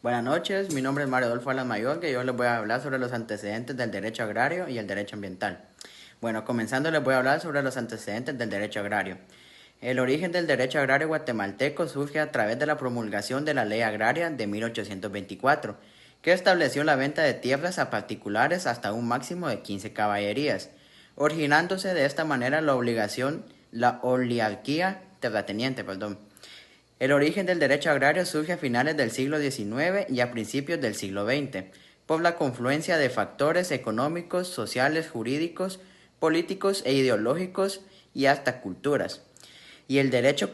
Buenas noches, mi nombre es Mario Adolfo Alas Mayor, y yo les voy a hablar sobre los antecedentes del derecho agrario y el derecho ambiental. Bueno, comenzando les voy a hablar sobre los antecedentes del derecho agrario. El origen del derecho agrario guatemalteco surge a través de la promulgación de la Ley Agraria de 1824, que estableció la venta de tierras a particulares hasta un máximo de 15 caballerías, originándose de esta manera la oligarquía terrateniente, El origen del derecho agrario surge a finales del siglo XIX y a principios del siglo XX, por la confluencia de factores económicos, sociales, jurídicos, políticos e ideológicos y hasta culturas. Y el derecho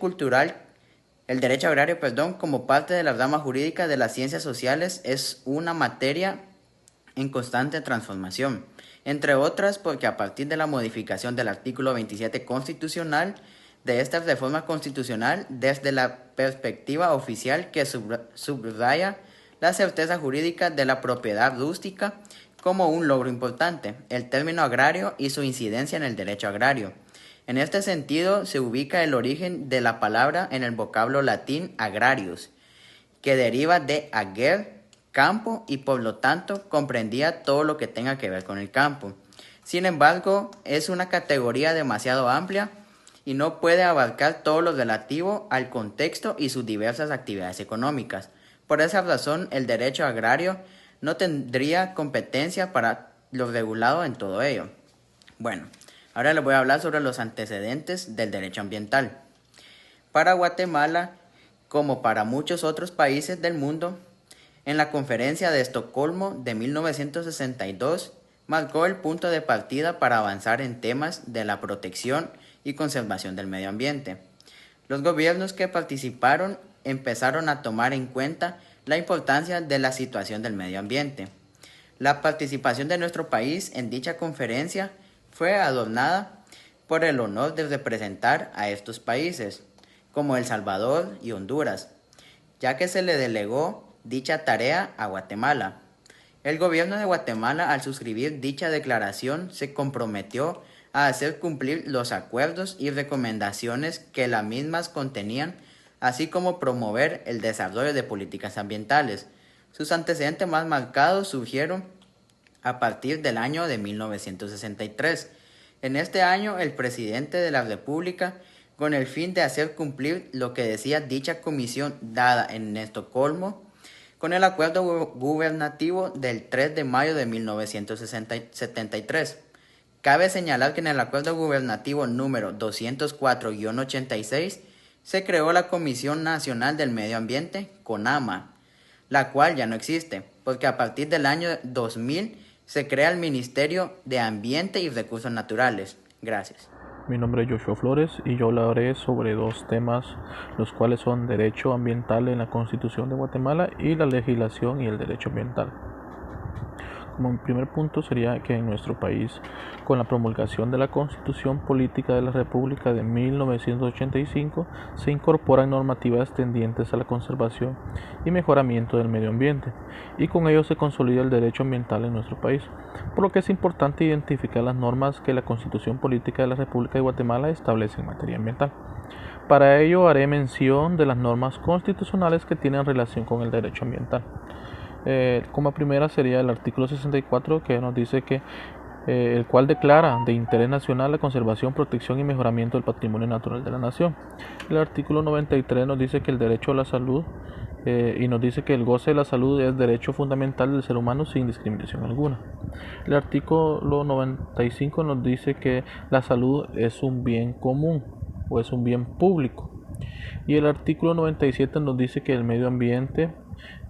agrario, como parte de la rama jurídica de las ciencias sociales, es una materia en constante transformación, entre otras porque a partir de la modificación del artículo 27 constitucional, de esta reforma constitucional desde la perspectiva oficial que subraya la certeza jurídica de la propiedad rústica como un logro importante, el término agrario y su incidencia en el derecho agrario. En este sentido, se ubica el origen de la palabra en el vocablo latín agrarius, que deriva de ager, campo, y por lo tanto comprendía todo lo que tenga que ver con el campo. Sin embargo, es una categoría demasiado amplia y no puede abarcar todo lo relativo al contexto y sus diversas actividades económicas. Por esa razón, el derecho agrario no tendría competencia para lo regulado en todo ello. Bueno, ahora les voy a hablar sobre los antecedentes del derecho ambiental. Para Guatemala, como para muchos otros países del mundo, en la Conferencia de Estocolmo de 1962 marcó el punto de partida para avanzar en temas de la protección y conservación del medio ambiente. Los gobiernos que participaron empezaron a tomar en cuenta la importancia de la situación del medio ambiente. La participación de nuestro país en dicha conferencia fue adornada por el honor de representar a estos países, como El Salvador y Honduras, ya que se le delegó dicha tarea a Guatemala. El gobierno de Guatemala, al suscribir dicha declaración, se comprometió a hacer cumplir los acuerdos y recomendaciones que las mismas contenían, así como promover el desarrollo de políticas ambientales. Sus antecedentes más marcados surgieron a partir del año de 1963. En este año, el presidente de la República, con el fin de hacer cumplir lo que decía dicha comisión dada en Estocolmo, con el acuerdo gubernativo del 3 de mayo de 1973. Cabe señalar que en el acuerdo gubernativo número 204-86 se creó la Comisión Nacional del Medio Ambiente, CONAMA, la cual ya no existe, porque a partir del año 2000 se crea el Ministerio de Ambiente y Recursos Naturales. Gracias. Mi nombre es Joshua Flores y yo hablaré sobre dos temas, los cuales son derecho ambiental en la Constitución de Guatemala y la legislación y el derecho ambiental. Como primer punto sería que en nuestro país, con la promulgación de la Constitución Política de la República de 1985, se incorporan normativas tendientes a la conservación y mejoramiento del medio ambiente, y con ello se consolida el derecho ambiental en nuestro país, por lo que es importante identificar las normas que la Constitución Política de la República de Guatemala establece en materia ambiental. Para ello haré mención de las normas constitucionales que tienen relación con el derecho ambiental. Como primera sería el artículo 64, que nos dice que el cual declara de interés nacional la conservación, protección y mejoramiento del patrimonio natural de la nación. El artículo 93 nos dice que el derecho a la salud y nos dice que el goce de la salud es derecho fundamental del ser humano sin discriminación alguna. El artículo 95 nos dice que la salud es un bien común o es un bien público. Y el artículo 97 nos dice que el medio ambiente,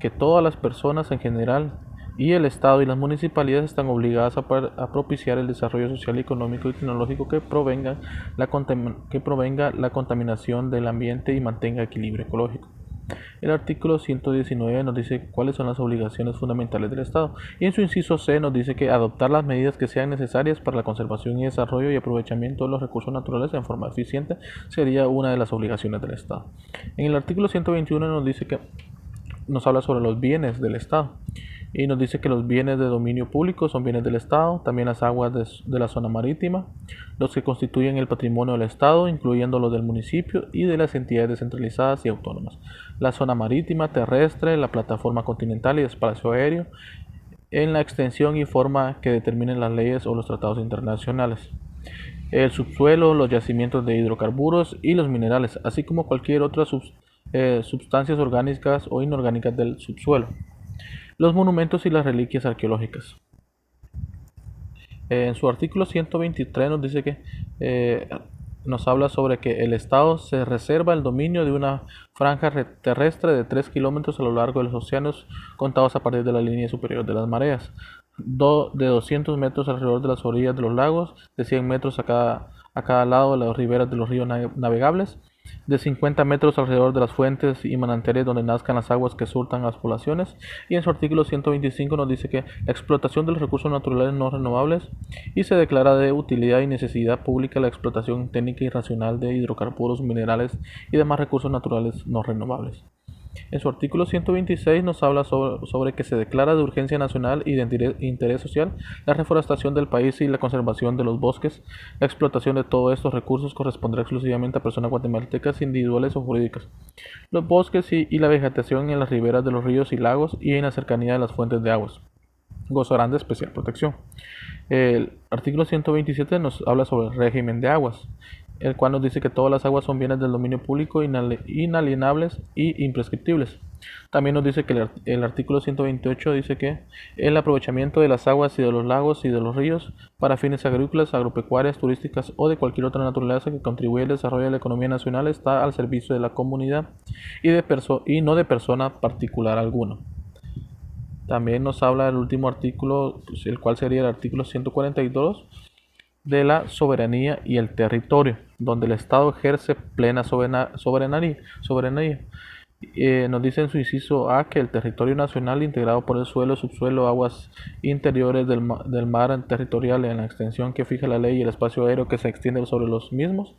que todas las personas en general y el Estado y las municipalidades están obligadas a propiciar el desarrollo social, económico y tecnológico que provenga la contaminación del ambiente y mantenga equilibrio ecológico. El artículo 119 nos dice cuáles son las obligaciones fundamentales del Estado, y en su inciso C nos dice que adoptar las medidas que sean necesarias para la conservación y desarrollo y aprovechamiento de los recursos naturales en forma eficiente sería una de las obligaciones del Estado. En el artículo 121 nos dice que nos habla sobre los bienes del Estado, Y nos dice que los bienes de dominio público son bienes del Estado, también las aguas de la zona marítima, los que constituyen el patrimonio del Estado, incluyendo los del municipio y de las entidades descentralizadas y autónomas, la zona marítima, terrestre, la plataforma continental y espacio aéreo, en la extensión y forma que determinen las leyes o los tratados internacionales, el subsuelo, los yacimientos de hidrocarburos y los minerales, así como cualquier otra sustancias orgánicas o inorgánicas del subsuelo, los monumentos y las reliquias arqueológicas. En su artículo 123 nos dice que nos habla sobre que el Estado se reserva el dominio de una franja terrestre de 3 kilómetros a lo largo de los océanos contados a partir de la línea superior de las mareas, de 200 metros alrededor de las orillas de los lagos, de 100 metros a cada lado de las riberas de los ríos navegables, de 50 metros alrededor de las fuentes y manantiales donde nazcan las aguas que surtan a las poblaciones. Y en su artículo 125 nos dice que la explotación de los recursos naturales no renovables, y se declara de utilidad y necesidad pública la explotación técnica y racional de hidrocarburos, minerales y demás recursos naturales no renovables. En su artículo 126 nos habla sobre que se declara de urgencia nacional y de interés social la reforestación del país y la conservación de los bosques. La explotación de todos estos recursos corresponderá exclusivamente a personas guatemaltecas individuales o jurídicas. Los bosques y la vegetación en las riberas de los ríos y lagos y en la cercanía de las fuentes de aguas gozarán de especial protección. El artículo 127 nos habla sobre el régimen de aguas, el cual nos dice que todas las aguas son bienes del dominio público, inalienables y imprescriptibles. También nos dice que el artículo 128 dice que el aprovechamiento de las aguas y de los lagos y de los ríos para fines agrícolas, agropecuarias, turísticas o de cualquier otra naturaleza que contribuya al desarrollo de la economía nacional está al servicio de la comunidad y no de persona particular alguno. También nos habla el último artículo, el cual sería el artículo 142, de la soberanía y el territorio, donde el Estado ejerce plena soberanía. Nos dice en su inciso A que el territorio nacional, integrado por el suelo, subsuelo, aguas interiores del mar territorial en la extensión que fija la ley y el espacio aéreo que se extiende sobre los mismos.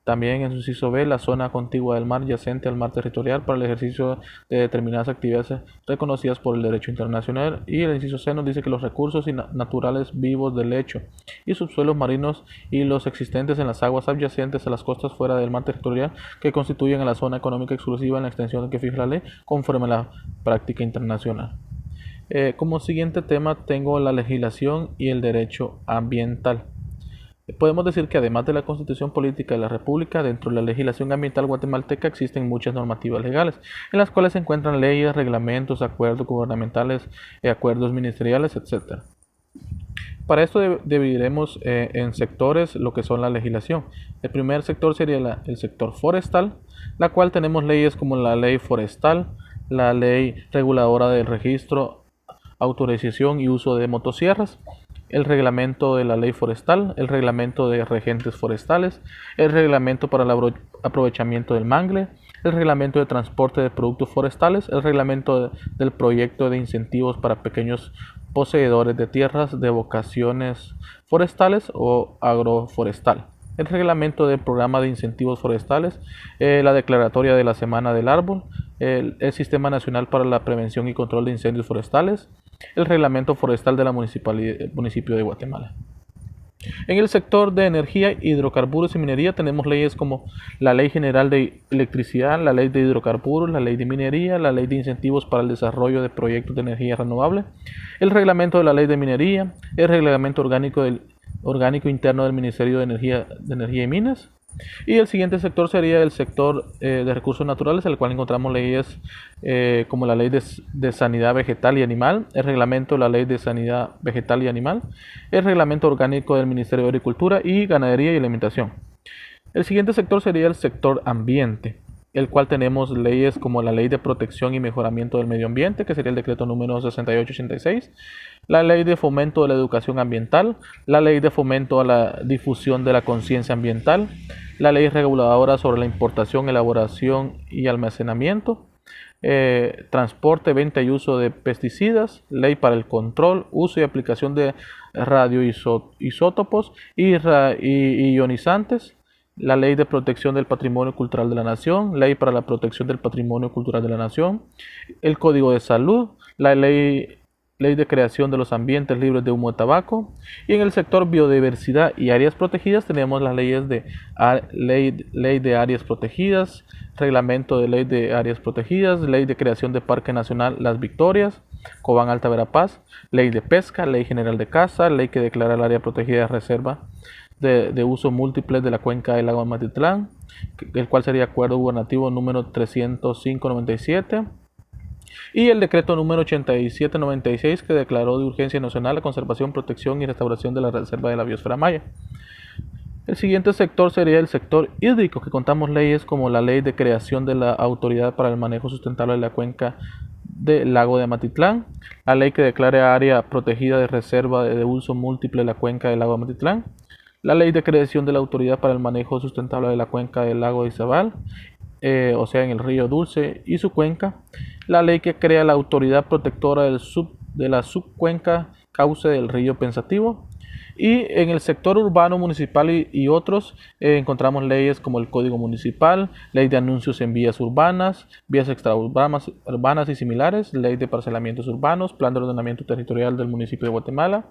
También en su inciso B, la zona contigua del mar yacente al mar territorial para el ejercicio de determinadas actividades reconocidas por el derecho internacional. Y el inciso C nos dice que los recursos naturales vivos del lecho y subsuelos marinos y los existentes en las aguas adyacentes a las costas fuera del mar territorial que constituyen la zona económica exclusiva en la extensión que fija la ley conforme a la práctica internacional. Como siguiente tema tengo la legislación y el derecho ambiental. Podemos decir que además de la Constitución Política de la República, dentro de la legislación ambiental guatemalteca existen muchas normativas legales, en las cuales se encuentran leyes, reglamentos, acuerdos gubernamentales, acuerdos ministeriales, etc. Para esto dividiremos en sectores lo que son la legislación. El primer sector sería el sector forestal, la cual tenemos leyes como la ley forestal, la ley reguladora del registro, autorización y uso de motosierras, el reglamento de la ley forestal, el reglamento de regentes forestales, el reglamento para el aprovechamiento del mangle, el reglamento de transporte de productos forestales, el reglamento del proyecto de incentivos para pequeños poseedores de tierras de vocaciones forestales o agroforestal, el reglamento del programa de incentivos forestales, la declaratoria de la Semana del Árbol, el Sistema Nacional para la Prevención y Control de Incendios Forestales, el reglamento forestal de la municipio de Guatemala. En el sector de energía, hidrocarburos y minería tenemos leyes como la Ley General de Electricidad, la Ley de Hidrocarburos, la Ley de Minería, la Ley de Incentivos para el Desarrollo de Proyectos de Energía Renovable, el reglamento de la Ley de Minería, el reglamento orgánico interno del Ministerio de Energía y Minas. Y el siguiente sector sería el sector de recursos naturales, en el cual encontramos leyes como la Ley de Sanidad Vegetal y Animal, el reglamento de la Ley de Sanidad Vegetal y Animal, el reglamento orgánico del Ministerio de Agricultura y Ganadería y Alimentación. El siguiente sector sería el sector ambiente, el cual tenemos leyes como la Ley de Protección y Mejoramiento del Medio Ambiente, que sería el decreto número 6886, la Ley de Fomento de la Educación Ambiental, la Ley de Fomento a la Difusión de la Conciencia Ambiental, la Ley Reguladora sobre la Importación, Elaboración y Almacenamiento, transporte, venta y uso de pesticidas, Ley para el Control, Uso y Aplicación de radioisótopos y ionizantes, la Ley de Protección del Patrimonio Cultural de la Nación, Ley para la Protección del Patrimonio Cultural de la Nación, el Código de Salud, la Ley ley de creación de los ambientes libres de humo de tabaco. Y en el sector biodiversidad y áreas protegidas tenemos las leyes de ley de áreas protegidas, reglamento de ley de áreas protegidas, ley de creación de Parque Nacional Las Victorias, Cobán Alta Verapaz, ley de pesca, ley general de caza, ley que declara el área protegida de reserva de uso múltiple de la cuenca del lago Amatitlán, el cual sería acuerdo gubernativo número 305-97, y el decreto número 87-96 que declaró de urgencia nacional la conservación, protección y restauración de la reserva de la biosfera maya. El siguiente sector sería el sector hídrico, que contamos leyes como la ley de creación de la Autoridad para el Manejo Sustentable de la Cuenca del Lago de Amatitlán, la ley que declara área protegida de reserva de uso múltiple de la cuenca del lago de Amatitlán, la ley de creación de la Autoridad para el Manejo Sustentable de la Cuenca del Lago de Izabal, o sea, en el río Dulce y su cuenca, la ley que crea la Autoridad Protectora de la Subcuenca Cauce del río Pensativo. Y en el sector urbano, municipal y otros encontramos leyes como el Código Municipal, ley de anuncios en vías urbanas, vías extraurbanas y similares, ley de parcelamientos urbanos, plan de ordenamiento territorial del municipio de Guatemala,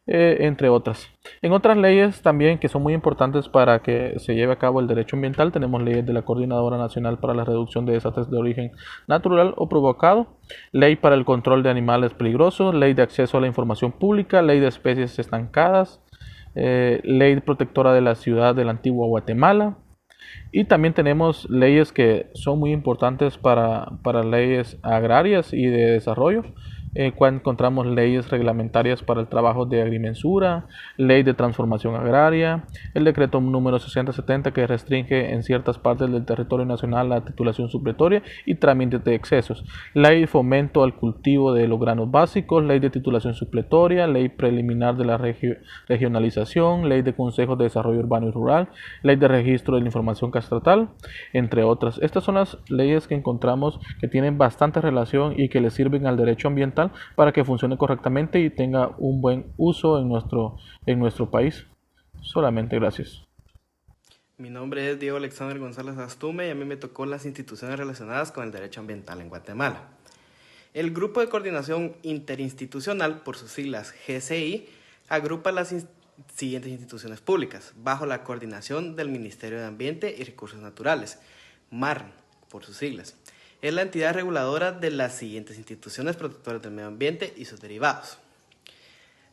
entre otras. En otras leyes también que son muy importantes para que se lleve a cabo el derecho ambiental, tenemos leyes de la Coordinadora Nacional para la Reducción de Desastres de Origen Natural o Provocado, ley para el control de animales peligrosos, ley de acceso a la información pública, ley de especies estancadas, ley protectora de la ciudad de la antigua Guatemala. Y también tenemos leyes que son muy importantes para leyes agrarias y de desarrollo, cual encontramos leyes reglamentarias para el trabajo de agrimensura, ley de transformación agraria, el decreto número 6070 que restringe en ciertas partes del territorio nacional la titulación supletoria y trámites de excesos, ley de fomento al cultivo de los granos básicos, ley de titulación supletoria, ley preliminar de la regionalización, ley de consejos de desarrollo urbano y rural, ley de registro de la información catastrofal, entre otras. Estas son las leyes que encontramos que tienen bastante relación y que le sirven al derecho ambiental para que funcione correctamente y tenga un buen uso en nuestro país. Solamente gracias. Mi nombre es Diego Alexander González Astume y a mí me tocó las instituciones relacionadas con el derecho ambiental en Guatemala. El Grupo de Coordinación Interinstitucional, por sus siglas GCI, agrupa las siguientes instituciones públicas bajo la coordinación del Ministerio de Ambiente y Recursos Naturales, MARN, por sus siglas. Es la entidad reguladora de las siguientes instituciones protectoras del medio ambiente y sus derivados.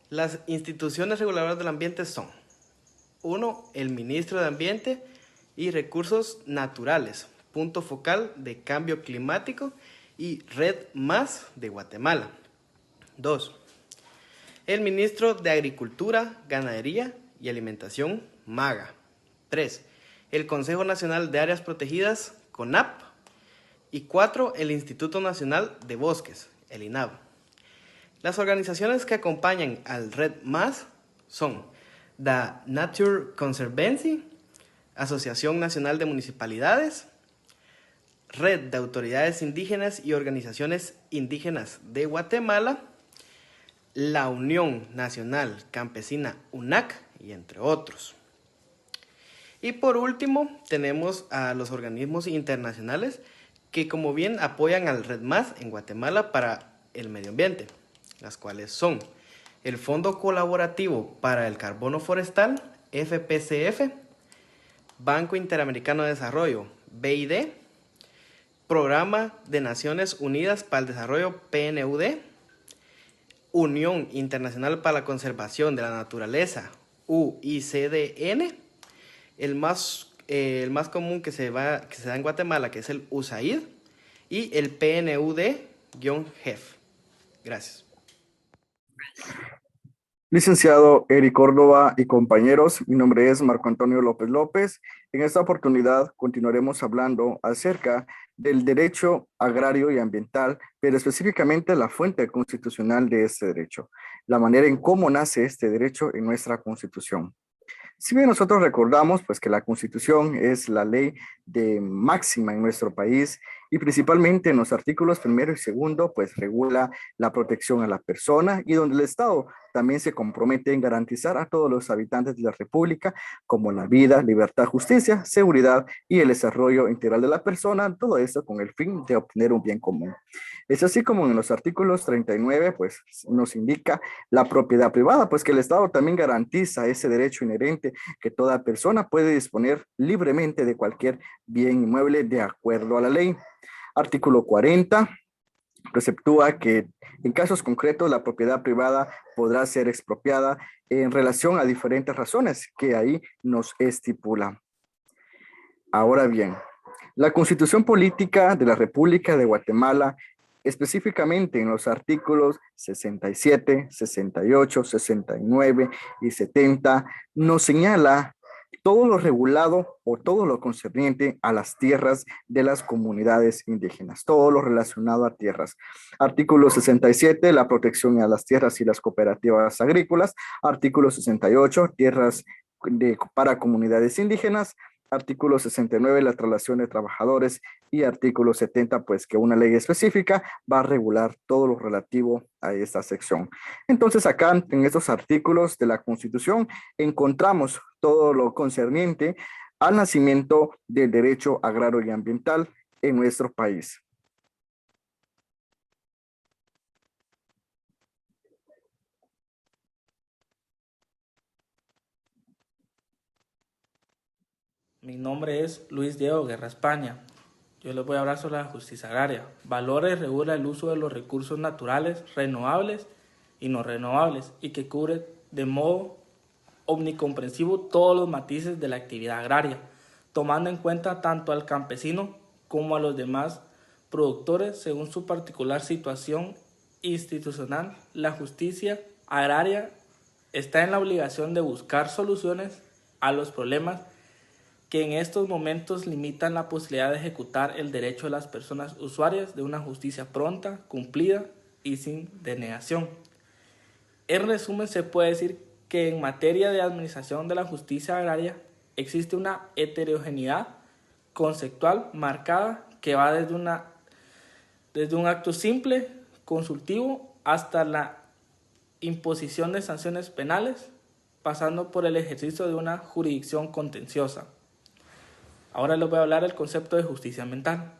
Las instituciones reguladoras del ambiente son: 1. El Ministro de Ambiente y Recursos Naturales, punto focal de cambio climático y Red Más de Guatemala. 2. El Ministro de Agricultura, Ganadería y Alimentación, MAGA. 3. El Consejo Nacional de Áreas Protegidas, CONAP. Y 4. El Instituto Nacional de Bosques, el INAB. Las organizaciones que acompañan al Red Más son The Nature Conservancy, Asociación Nacional de Municipalidades, Red de Autoridades Indígenas y Organizaciones Indígenas de Guatemala, la Unión Nacional Campesina UNAC y entre otros. Y por último tenemos a los organismos internacionales que como bien apoyan al Red Más en Guatemala para el medio ambiente, las cuales son el Fondo Colaborativo para el Carbono Forestal, FPCF, Banco Interamericano de Desarrollo, BID, Programa de Naciones Unidas para el Desarrollo, PNUD, Unión Internacional para la Conservación de la Naturaleza, UICDN, el más común que se da en Guatemala, que es el USAID, y el PNUD-GEF. Gracias. Licenciado Eric Córdoba y compañeros, mi nombre es Marco Antonio López López. En esta oportunidad continuaremos hablando acerca del derecho agrario y ambiental, pero específicamente la fuente constitucional de este derecho, la manera en cómo nace este derecho en nuestra Constitución. Si bien nosotros recordamos pues que la Constitución es la ley de máxima en nuestro país y principalmente en los artículos primero y segundo, pues regula la protección a la persona y donde el Estado también se compromete en garantizar a todos los habitantes de la República como la vida, libertad, justicia, seguridad y el desarrollo integral de la persona, todo esto con el fin de obtener un bien común. Es así como en los artículos 39, pues nos indica la propiedad privada, pues que el Estado también garantiza ese derecho inherente que toda persona puede disponer libremente de cualquier bien inmueble de acuerdo a la ley. Artículo 40 preceptúa que en casos concretos la propiedad privada podrá ser expropiada en relación a diferentes razones que ahí nos estipula. Ahora bien, la Constitución Política de la República de Guatemala, específicamente en los artículos 67, 68, 69 y 70, nos señala todo lo regulado o todo lo concerniente a las tierras de las comunidades indígenas, todo lo relacionado a tierras. Artículo 67, la protección a las tierras y las cooperativas agrícolas. Artículo 68, tierras para comunidades indígenas. Artículo 69, la traslación de trabajadores, y artículo 70, pues que una ley específica va a regular todo lo relativo a esta sección. Entonces acá en estos artículos de la Constitución encontramos todo lo concerniente al nacimiento del derecho agrario y ambiental en nuestro país. Mi nombre es Luis Diego Guerra España. Yo les voy a hablar sobre la justicia agraria. Valora y regula el uso de los recursos naturales, renovables y no renovables, y que cubre de modo omnicomprensivo todos los matices de la actividad agraria, tomando en cuenta tanto al campesino como a los demás productores según su particular situación institucional. La justicia agraria está en la obligación de buscar soluciones a los problemas que en estos momentos limitan la posibilidad de ejecutar el derecho de las personas usuarias de una justicia pronta, cumplida y sin denegación. En resumen, se puede decir que en materia de administración de la justicia agraria existe una heterogeneidad conceptual marcada que va desde un acto simple, consultivo, hasta la imposición de sanciones penales, pasando por el ejercicio de una jurisdicción contenciosa. Ahora les voy a hablar del concepto de justicia ambiental,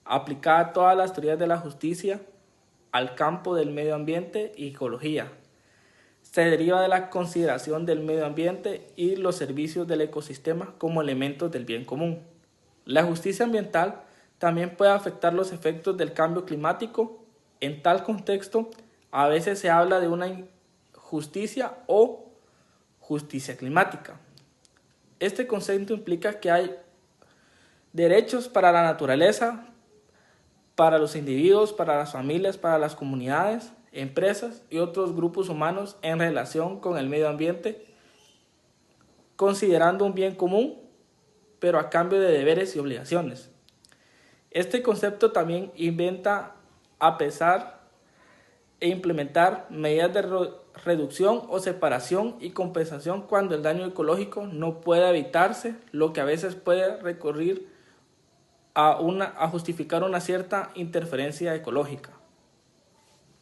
aplicada a todas las teorías de la justicia al campo del medio ambiente y ecología. Se deriva de la consideración del medio ambiente y los servicios del ecosistema como elementos del bien común. La justicia ambiental también puede afectar los efectos del cambio climático. En tal contexto, a veces se habla de una justicia o justicia climática. Este concepto implica que hay derechos para la naturaleza, para los individuos, para las familias, para las comunidades, empresas y otros grupos humanos en relación con el medio ambiente, considerando un bien común, pero a cambio de deberes y obligaciones. Este concepto también inventa a pesar e implementar medidas de reducción o separación y compensación cuando el daño ecológico no puede evitarse, lo que a veces puede recurrir a justificar una cierta interferencia ecológica.